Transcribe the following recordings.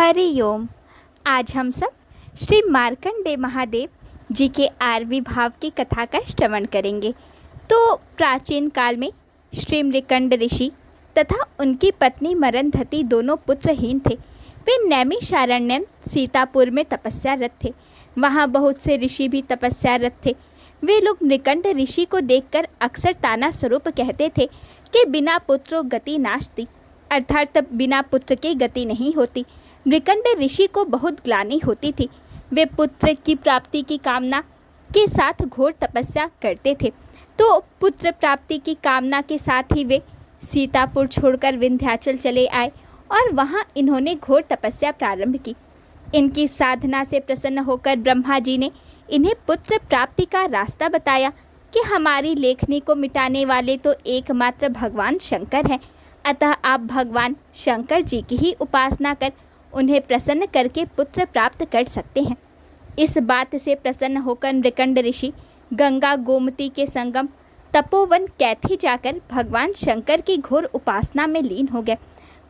हरि ओम। आज हम सब श्री मार्कंडेय महादेव जी के आविर्भाव की कथा का श्रवण करेंगे। तो प्राचीन काल में श्री मृकंड ऋषि तथा उनकी पत्नी मरंधति दोनों पुत्रहीन थे। वे नैमिषारण्यम सीतापुर में तपस्यारत थे। वहाँ बहुत से ऋषि भी तपस्यारत थे। वे लोग मृकंड ऋषि को देखकर अक्सर ताना स्वरूप कहते थे कि बिना पुत्रो गति नास्ति, अर्थात बिना पुत्र की गति नहीं होती। मृकंड ऋषि को बहुत ग्लानि होती थी। वे पुत्र की प्राप्ति की कामना के साथ घोर तपस्या करते थे। तो पुत्र प्राप्ति की कामना के साथ ही वे सीतापुर छोड़कर विंध्याचल चले आए और वहां इन्होंने घोर तपस्या प्रारंभ की। इनकी साधना से प्रसन्न होकर ब्रह्मा जी ने इन्हें पुत्र प्राप्ति का रास्ता बताया कि हमारी लेखनी को मिटाने वाले तो एकमात्र भगवान शंकर हैं, अतः आप भगवान शंकर जी की ही उपासना कर उन्हें प्रसन्न करके पुत्र प्राप्त कर सकते हैं। इस बात से प्रसन्न होकर मृकंड ऋषि गंगा गोमती के संगम तपोवन कैथी जाकर भगवान शंकर की घोर उपासना में लीन हो गए।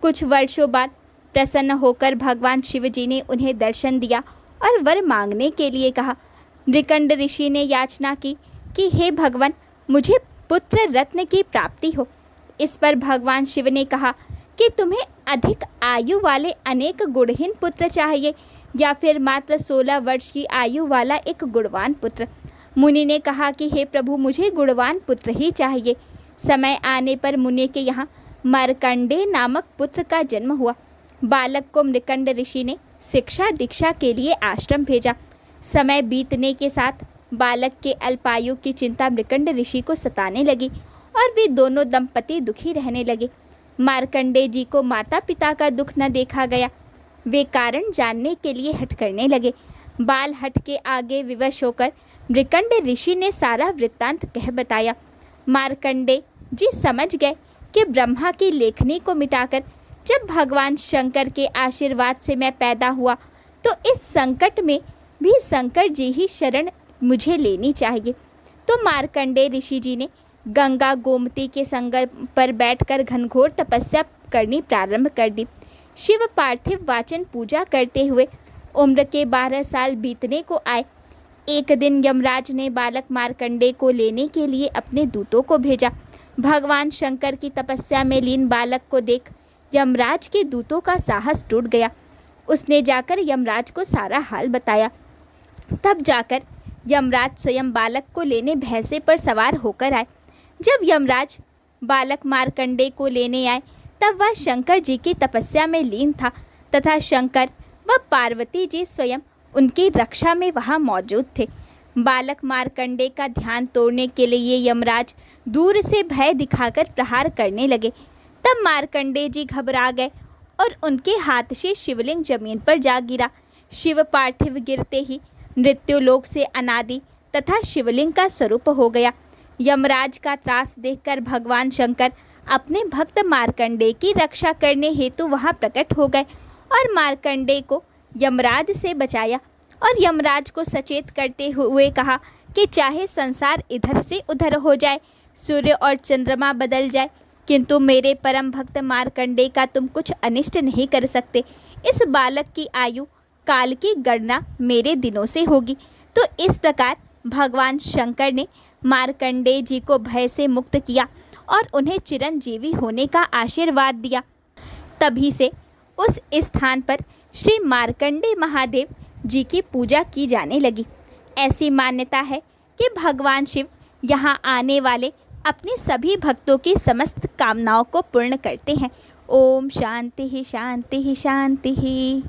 कुछ वर्षों बाद प्रसन्न होकर भगवान शिव जी ने उन्हें दर्शन दिया और वर मांगने के लिए कहा। मृकंड ऋषि ने याचना की कि हे भगवान, मुझे पुत्र रत्न की प्राप्ति हो। इस पर भगवान शिव ने कहा कि तुम्हें अधिक आयु वाले अनेक गुणहीन पुत्र चाहिए या फिर मात्र 16 वर्ष की आयु वाला एक गुणवान पुत्र। मुनि ने कहा कि हे प्रभु, मुझे गुणवान पुत्र ही चाहिए। समय आने पर मुनि के यहाँ मार्कंडेय नामक पुत्र का जन्म हुआ। बालक को मृकंड ऋषि ने शिक्षा दीक्षा के लिए आश्रम भेजा। समय बीतने के साथ बालक के अल्पायु की चिंता मृकंड ऋषि को सताने लगी और वे दोनों दंपति दुखी रहने लगे। मार्कंडेय जी को माता पिता का दुख न देखा गया। वे कारण जानने के लिए हठ करने लगे। बाल हठ के आगे विवश होकर मृकंड ऋषि ने सारा वृत्तांत कह बताया। मार्कंडेय जी समझ गए कि ब्रह्मा की लेखनी को मिटाकर जब भगवान शंकर के आशीर्वाद से मैं पैदा हुआ तो इस संकट में भी शंकर जी ही शरण मुझे लेनी चाहिए। तो मार्कंडेय ऋषि जी ने गंगा गोमती के संगम पर बैठकर घनघोर तपस्या करनी प्रारंभ कर दी। शिव पार्थिव वाचन पूजा करते हुए उम्र के 12 साल बीतने को आए। एक दिन यमराज ने बालक मार्कंडेय को लेने के लिए अपने दूतों को भेजा। भगवान शंकर की तपस्या में लीन बालक को देख यमराज के दूतों का साहस टूट गया। उसने जाकर यमराज को सारा हाल बताया। तब जाकर यमराज स्वयं बालक को लेने भैंसे पर सवार होकर आए। जब यमराज बालक मार्कंडेय को लेने आए तब वह शंकर जी की तपस्या में लीन था तथा शंकर व पार्वती जी स्वयं उनकी रक्षा में वहां मौजूद थे। बालक मार्कंडेय का ध्यान तोड़ने के लिए यमराज दूर से भय दिखाकर प्रहार करने लगे। तब मार्कंडेय जी घबरा गए और उनके हाथ से शिवलिंग जमीन पर जा गिरा। शिव पार्थिव गिरते ही मृत्युलोक से अनादि तथा शिवलिंग का स्वरूप हो गया। यमराज का त्रास देखकर भगवान शंकर अपने भक्त मार्कंडेय की रक्षा करने हेतु वहां प्रकट हो गए और मार्कंडेय को यमराज से बचाया और यमराज को सचेत करते हुए कहा कि चाहे संसार इधर से उधर हो जाए, सूर्य और चंद्रमा बदल जाए, किंतु मेरे परम भक्त मार्कंडेय का तुम कुछ अनिष्ट नहीं कर सकते। इस बालक की आयु काल की गणना मेरे दिनों से होगी। तो इस प्रकार भगवान शंकर ने मार्कंडेय जी को भय से मुक्त किया और उन्हें चिरंजीवी होने का आशीर्वाद दिया। तभी से उस स्थान पर श्री मार्कंडेय महादेव जी की पूजा की जाने लगी। ऐसी मान्यता है कि भगवान शिव यहाँ आने वाले अपने सभी भक्तों की समस्त कामनाओं को पूर्ण करते हैं। ओम शांति शांति शांति।